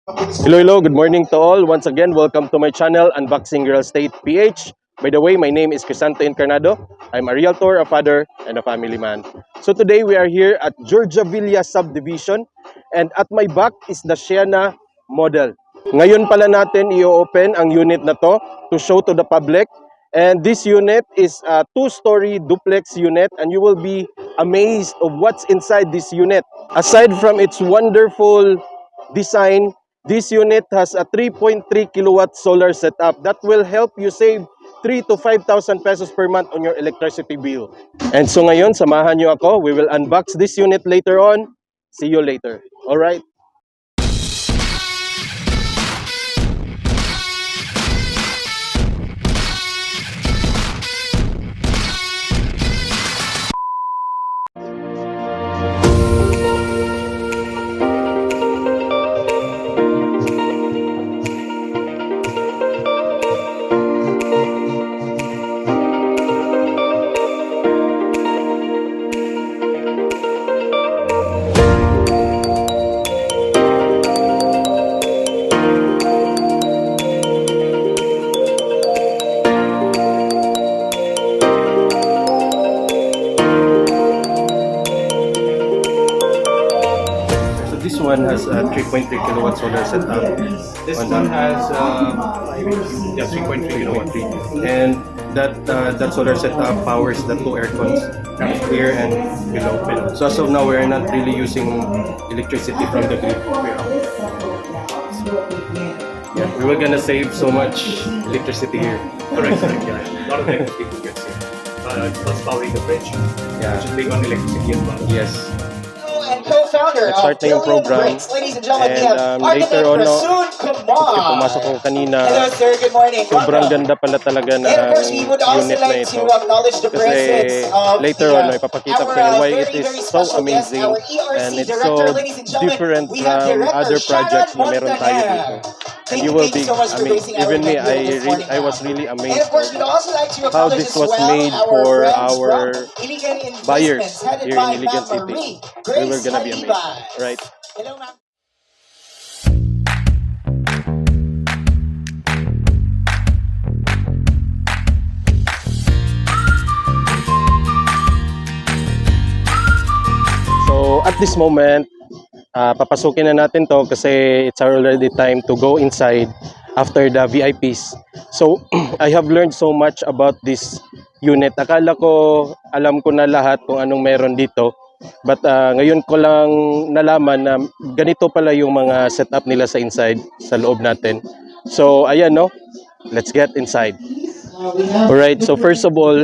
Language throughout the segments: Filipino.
Hello, good morning to all. Once again, welcome to my channel, Unboxing Real Estate PH. By the way, my name is Crisanto Encarnado. I'm a realtor, a father, and a family man. So today we are here at Georgia Villa Subdivision, and at my back is the Sienna model. Ngayon pala natin i-open ang unit na to show to the public. And this unit is a two-story duplex unit, and you will be amazed of what's inside this unit. Aside from its wonderful design, this unit has a 3.3 kilowatt solar setup that will help you save 3 to 5,000 pesos per month on your electricity bill. And so ngayon, samahan nyo ako. We will unbox this unit later on. See you later. All right? This one has a 3.3 kilowatt solar setup. This one has 3.3 kilowatt. And that solar setup powers the two air cons, here and below. So as of now, we're not really using electricity from the grid. Yeah, we were gonna save so much electricity here. Correct. Yeah. A lot of electricity gets here. Plus powering the fridge. Yeah. Which is big on electricity as well. Yes. And co-founder Let's start of na yung Brilliant program. Bricks. Ladies and gentlemen, we And have later architect on, no, Rasool Kumar. pumasok ko kanina, Hello sir, good morning. sobrang Welcome. ganda pala talaga ng And of course, we would also unit na like ito. to acknowledge the presence Kasi of later on, ipapakita ko our why very, it is very so special guest, amazing our ERC and it's director. so Ladies and gentlemen, different we have from Director other projects na Sharon meron tayo dito. Montaner. And Thank you you, will thank be you so much for amazed. gracing our Even me, event here this morning. I was really And amazed of course, we'd also like to how acknowledge this as was well made our for friends our from Iligan buyers Investments, headed here in by Iligan Ma'am City. Marie We were Grace gonna be amazed, Halibay. right? Hello, ma'am. So at this moment, papasukin na natin to kasi it's already time to go inside after the VIPs. So I have learned so much about this unit. Akala ko alam ko na lahat kung anong meron dito. But ngayon ko lang nalaman na ganito pala yung mga setup nila sa inside, sa loob natin. So ayan no, let's get inside. Alright, so first of all,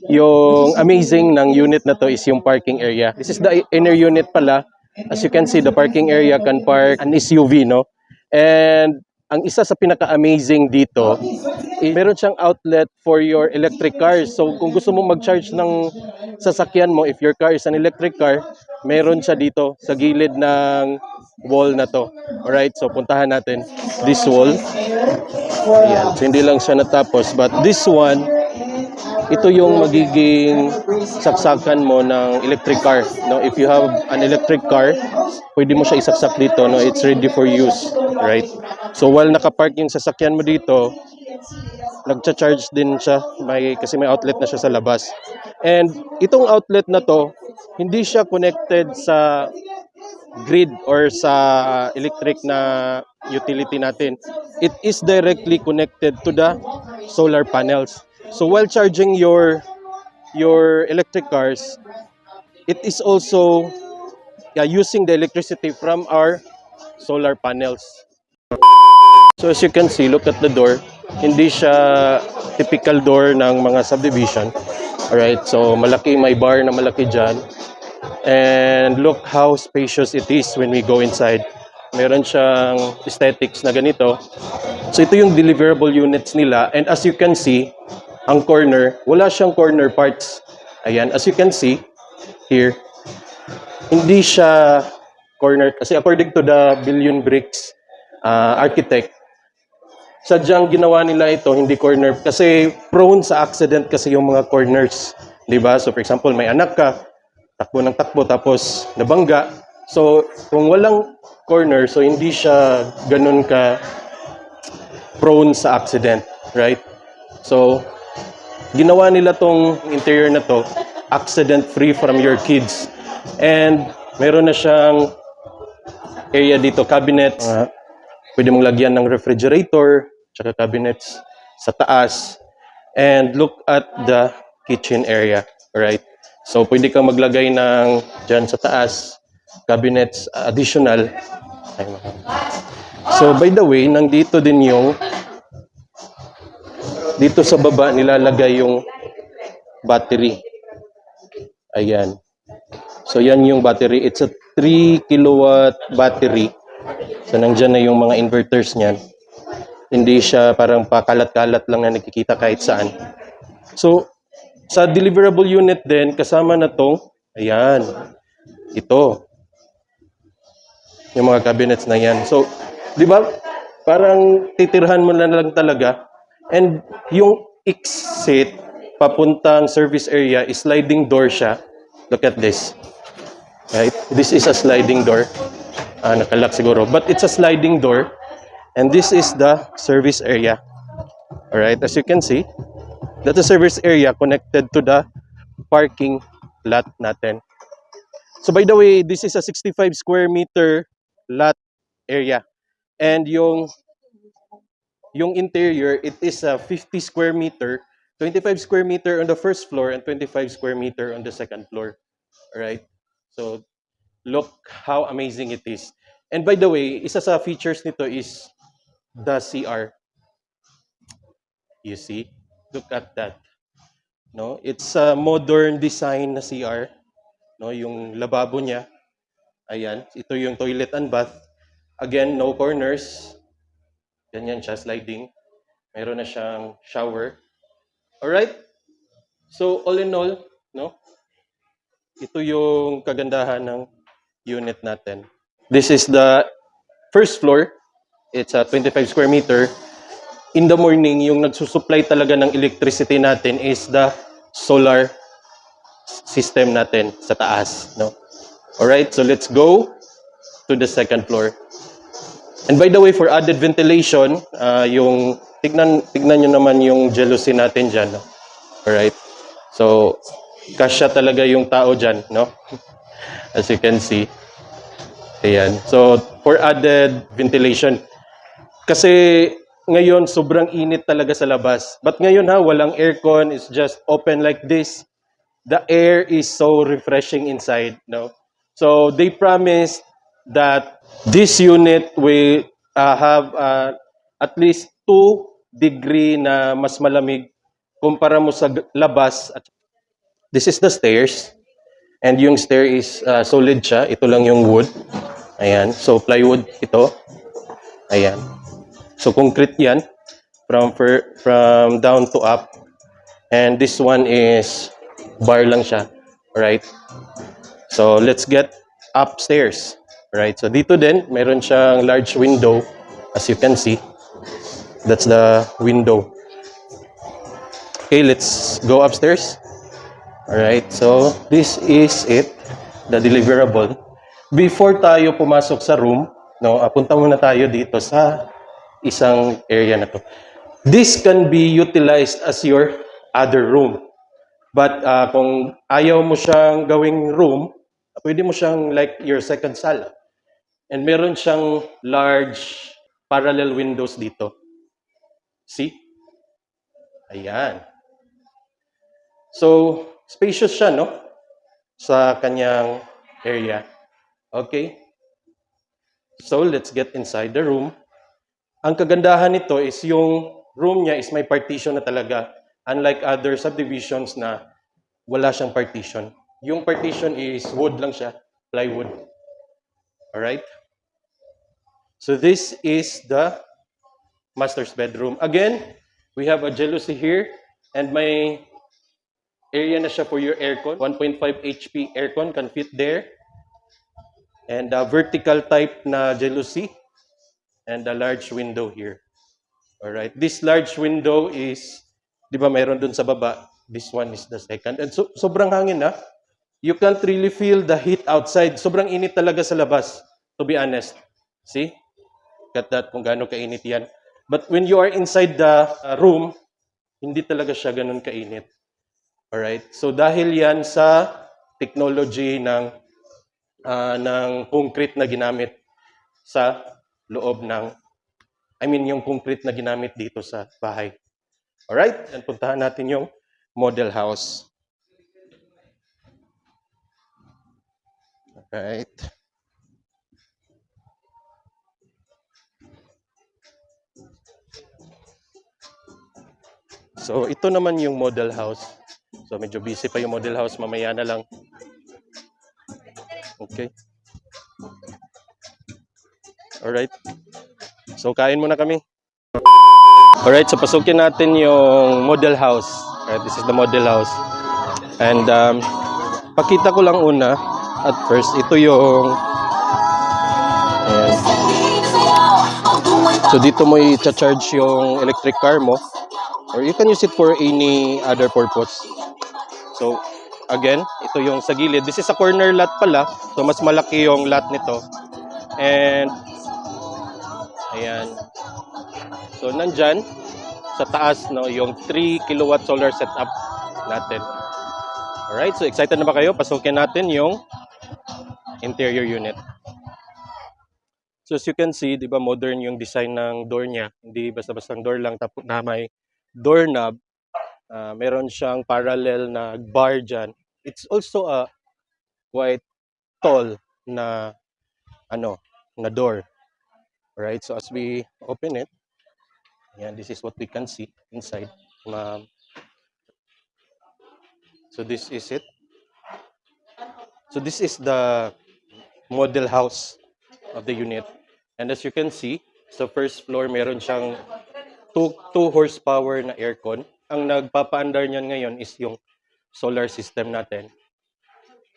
yung amazing ng unit na to is yung parking area. This is the inner unit pala. As you can see, the parking area can park an SUV, no? And ang isa sa pinaka-amazing dito, meron siyang outlet for your electric cars. So kung gusto mo mag-charge ng sasakyan mo, if your car is an electric car, meron siya dito sa gilid ng wall na to. Alright, so puntahan natin this wall. Ayan, so hindi lang siya natapos, but this one, ito yung magiging saksakan mo ng electric car. No, if you have an electric car, pwede mo siya isaksak dito. No, it's ready for use, right? So while nakapark yung sasakyan mo dito, nagcha-charge din siya, kasi may outlet na siya sa labas. And itong outlet na to, hindi siya connected sa grid or sa electric na utility natin. It is directly connected to the solar panels. So while charging your electric cars, it is also using the electricity from our solar panels. So as you can see, look at the door. Hindi siya typical door ng mga subdivision. Alright, so malaki, may bar na malaki dyan. And look how spacious it is when we go inside. Meron siyang aesthetics na ganito. So ito yung deliverable units nila. And as you can see, ang corner, wala siyang corner parts. Ayan, as you can see here, hindi siya corner. Kasi according to the Billion Bricks architect, sadyang ginawa nila ito, hindi corner. Kasi prone sa accident kasi yung mga corners. Diba? So for example, may anak ka, takbo ng takbo tapos nabangga. So kung walang corner, so hindi siya ganun ka prone sa accident, right? So, ginawa nila tong interior na to accident-free from your kids. And meron na siyang area dito, cabinets. Pwede mong lagyan ng refrigerator, tsaka cabinets sa taas. And look at the kitchen area, right? So, pwede kang maglagay ng dyan sa taas, cabinets additional. So, by the way, nandito din yung dito sa baba nilalagay yung battery. Ayan. So, yan yung battery. It's a 3 kilowatt battery. So, nandyan na yung mga inverters niyan. Hindi siya parang pakalat-kalat lang na nakikita kahit saan. So, sa deliverable unit din, kasama na tong, ayan, ito. Yung mga cabinets na yan. So, di ba, parang titirhan mo na lang talaga. And yung exit, papuntang service area, is sliding door siya. Look at this. Right? This is a sliding door. Nakalock siguro. But it's a sliding door. And this is the service area. Alright, as you can see, that's the service area connected to the parking lot natin. So by the way, this is a 65 square meter lot area. And yung interior, it is a 50 square meter, 25 square meter on the first floor and 25 square meter on the second floor. Alright? So, look how amazing it is. And by the way, isa sa features nito is the CR. You see? Look at that. No, it's a modern design na CR. No, yung lababo niya. Ayan, ito yung toilet and bath. Again, no corners. Ganyan siya, sliding. Meron na siyang shower. Alright? So, all in all, no? Ito yung kagandahan ng unit natin. This is the first floor. It's a 25 square meter. In the morning, yung nagsusupply talaga ng electricity natin is the solar system natin sa taas. No? Alright, so let's go to the second floor. And by the way, for added ventilation, yung tignan nyo naman yung jealousy natin dyan. No? Alright, so kasya talaga yung tao dyan, no? As you can see. Ayan. So, for added ventilation. Kasi ngayon, sobrang init talaga sa labas. But ngayon walang aircon. It's just open like this. The air is so refreshing inside, no? So, they promised that this unit will have at least 2 degree na mas malamig kumpara mo sa labas. This is the stairs. And yung stair is solid siya. Ito lang yung wood. Ayan. So, plywood ito. Ayan. So, concrete yan. From down to up. And this one is bar lang siya. Alright. So, let's get upstairs. Alright. So, dito din, meron siyang large window. As you can see. That's the window. Okay, let's go upstairs. Alright, so this is it, the deliverable. Before tayo pumasok sa room, no, punta muna tayo dito sa isang area na to. This can be utilized as your other room. But kung ayaw mo siyang gawing room, pwede mo siyang like your second sala. And meron siyang large parallel windows dito. See? Ayan. So, spacious siya, no? Sa kanyang area. Okay? So, let's get inside the room. Ang kagandahan nito is yung room niya is may partition na talaga. Unlike other subdivisions na wala siyang partition. Yung partition is wood lang siya. Plywood. Alright? So, this is the master's bedroom. Again, we have a jalousie here. And may area na siya for your aircon. 1.5 HP aircon can fit there. And a vertical type na jalousie. And a large window here. Alright. This large window is, di ba mayroon dun sa baba? This one is the second. And so, sobrang hangin na. You can't really feel the heat outside. Sobrang init talaga sa labas, to be honest. See? Got that kung gaano kainit yan. But when you are inside the room, hindi talaga siya ganun kainit. Alright? So dahil yan sa technology ng concrete na ginamit sa loob ng, yung concrete na ginamit dito sa bahay. Alright? Yan, puntahan natin yung model house. Alright. So, ito naman yung model house. So, medyo busy pa yung model house. Mamaya na lang. Okay. Alright. So, kain muna kami. Alright, so pasukin natin yung model house. Alright, this is the model house. And, pakita ko lang una, at first, ito yung, ayan. So, dito mo i-charge yung electric car mo. Or you can use it for any other purpose. So, again, ito yung sa gilid. This is a corner lot pala. So, mas malaki yung lot nito. And, ayan. So, nandyan, sa taas, no, yung 3 kilowatt solar setup natin. Alright, so excited na ba kayo? Pasukin natin yung interior unit. So, as you can see, di ba, modern yung design ng door niya. Hindi basta-bastang door lang, tapos na may doorknob. Meron siyang parallel na bar dyan. It's also a quite tall na na door. Right? So as we open it, yan, this is what we can see inside. So this is it. So this is the model house of the unit. And as you can see, sa first floor meron siyang 2 horsepower na aircon. Ang nagpapaandar niyan ngayon is yung solar system natin.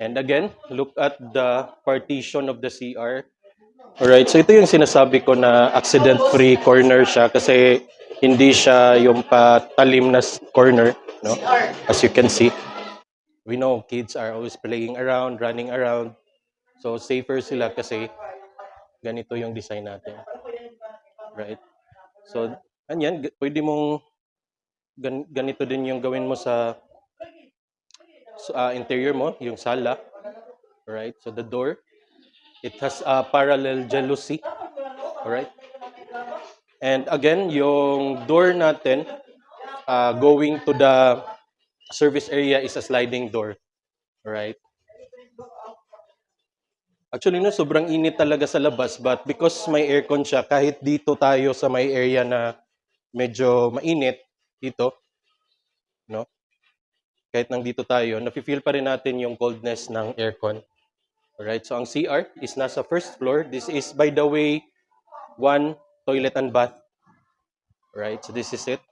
And again, look at the partition of the CR. Alright, so ito yung sinasabi ko na accident-free corner siya kasi hindi siya yung patalim na corner, no? As you can see. We know kids are always playing around, running around. So safer sila kasi ganito yung design natin. Right? So, anyan, pwede mong ganito din yung gawin mo sa interior mo, yung sala. Right? So the door, it has a parallel jalousie. Alright? And again, yung door natin going to the service area is a sliding door. Alright? Actually, no, sobrang init talaga sa labas, but because may aircon siya, kahit dito tayo sa may area na medyo mainit, dito, no? Kahit nandito tayo, nafe-feel pa rin natin yung coldness ng aircon. Alright, so ang CR is nasa first floor. This is, by the way, 1 toilet and bath. Alright, so this is it.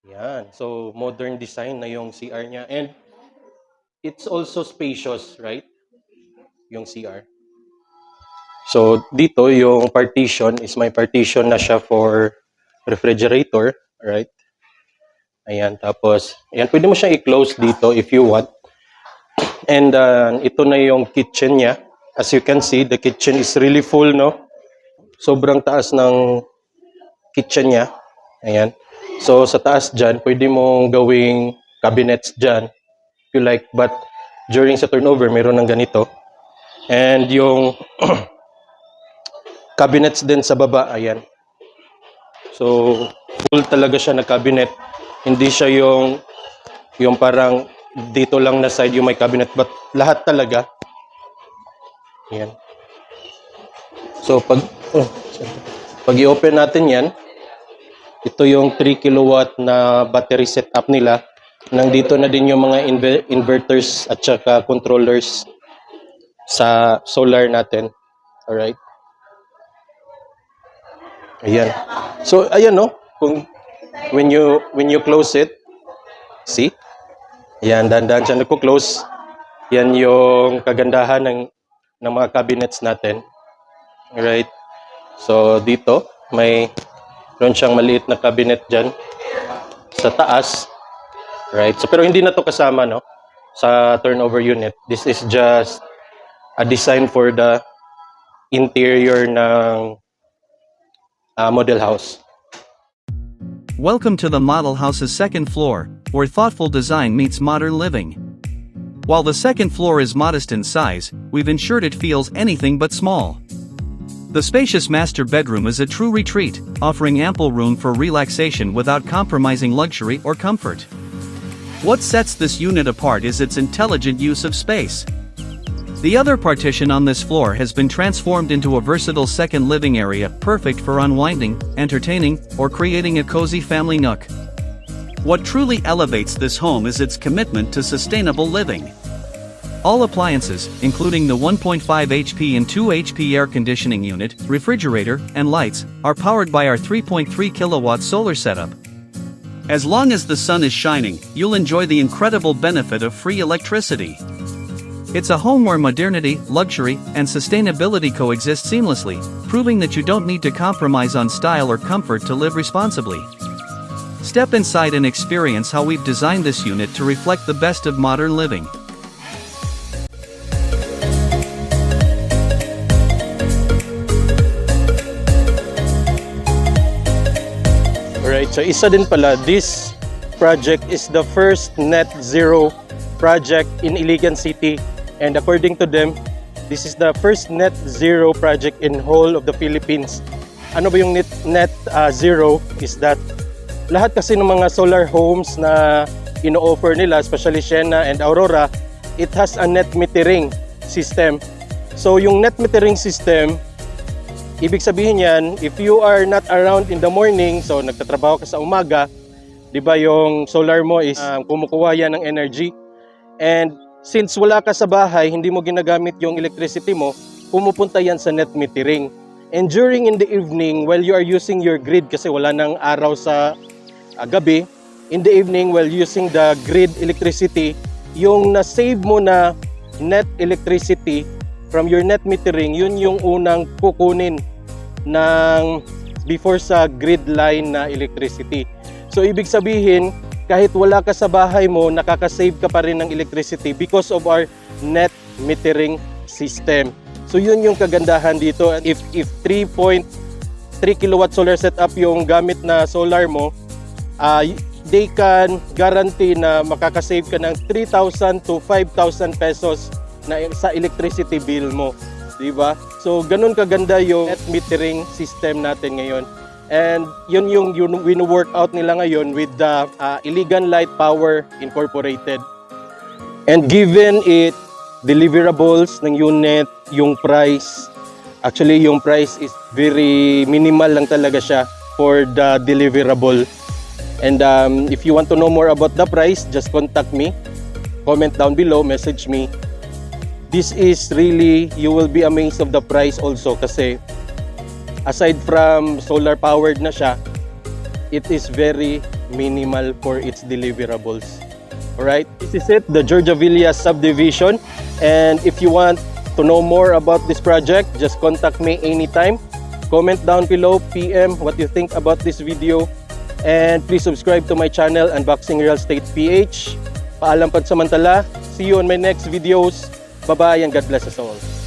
Yan, so modern design na yung CR niya. And it's also spacious, right? Yung CR. So, dito, yung partition is may partition na siya for refrigerator, right? Ayan, tapos, ayan, pwede mo siyang i-close dito if you want. And ito na yung kitchen niya. As you can see, the kitchen is really full, no? Sobrang taas ng kitchen niya. Ayan. So, sa taas dyan, pwede mong gawing cabinets dyan, if you like. But, during sa turnover, meron ng ganito. And yung cabinets din sa baba, ayan. So, full talaga siya na cabinet. Hindi siya yung parang dito lang na side yung may cabinet, but lahat talaga. Ayan. So, pag i-open natin yan, ito yung 3 kilowatt na battery setup nila. Nandito na din yung mga inverters at saka controllers sa solar natin. Alright. Ayan. So, ayan, no? When you close it, see? Ayan, dahan-dahan siya nagko-close. Yan yung kagandahan ng mga cabinets natin. Alright. So, dito, meron siyang maliit na cabinet dyan sa taas. Right. So, pero hindi na to kasama, no? Sa turnover unit. This is just a design for the interior ng model house. Welcome to the model house's second floor, where thoughtful design meets modern living. While the second floor is modest in size, we've ensured it feels anything but small. The spacious master bedroom is a true retreat, offering ample room for relaxation without compromising luxury or comfort. What sets this unit apart is its intelligent use of space. The other partition on this floor has been transformed into a versatile second living area perfect for unwinding, entertaining, or creating a cozy family nook. What truly elevates this home is its commitment to sustainable living. All appliances, including the 1.5 HP and 2 HP air conditioning unit, refrigerator, and lights, are powered by our 3.3 kilowatt solar setup. As long as the sun is shining, you'll enjoy the incredible benefit of free electricity. It's a home where modernity, luxury, and sustainability coexist seamlessly, proving that you don't need to compromise on style or comfort to live responsibly. Step inside and experience how we've designed this unit to reflect the best of modern living. Alright, so isa din pala, this project is the first net zero project in Iligan City, and according to them, this is the first net zero project in whole of the Philippines. Ano ba yung net zero is that lahat kasi ng mga solar homes na ino-offer nila, especially Sienna and Aurora, it has a net metering system. So yung net metering system, ibig sabihin yan, if you are not around in the morning, so nagtatrabaho ka sa umaga, di ba yung solar mo is kumukuha yan ng energy. And since wala ka sa bahay, hindi mo ginagamit yung electricity mo, pumupunta yan sa net metering. And during in the evening, while you are using your grid, kasi wala nang araw sa gabi, in the evening while using the grid electricity, yung na-save mo na net electricity from your net metering, yun yung unang kukunin ng before sa grid line na electricity. So ibig sabihin, kahit wala ka sa bahay mo, nakaka-save ka pa rin ng electricity because of our net metering system. So yun yung kagandahan dito. If 3.3 kilowatt solar setup yung gamit na solar mo, they can guarantee na makaka-save ka ng 3,000 to 5,000 pesos na sa electricity bill mo. Diba? So, ganun kaganda yung net metering system natin ngayon. And yun yung wino-work out nila ngayon with the Iligan Light Power Incorporated. And given it deliverables ng unit, yung price, actually yung price is very minimal lang talaga siya for the deliverable. And if you want to know more about the price, just contact me. Comment down below, message me. This is really, you will be amazed of the price also kasi aside from solar powered na siya, it is very minimal for its deliverables. Alright, this is it, the Georgia Villas subdivision. And if you want to know more about this project, just contact me anytime. Comment down below, PM what you think about this video. And please subscribe to my channel, Unboxing Real Estate PH. Paalam pansamantala. See you on my next videos. Bye-bye and God bless us all.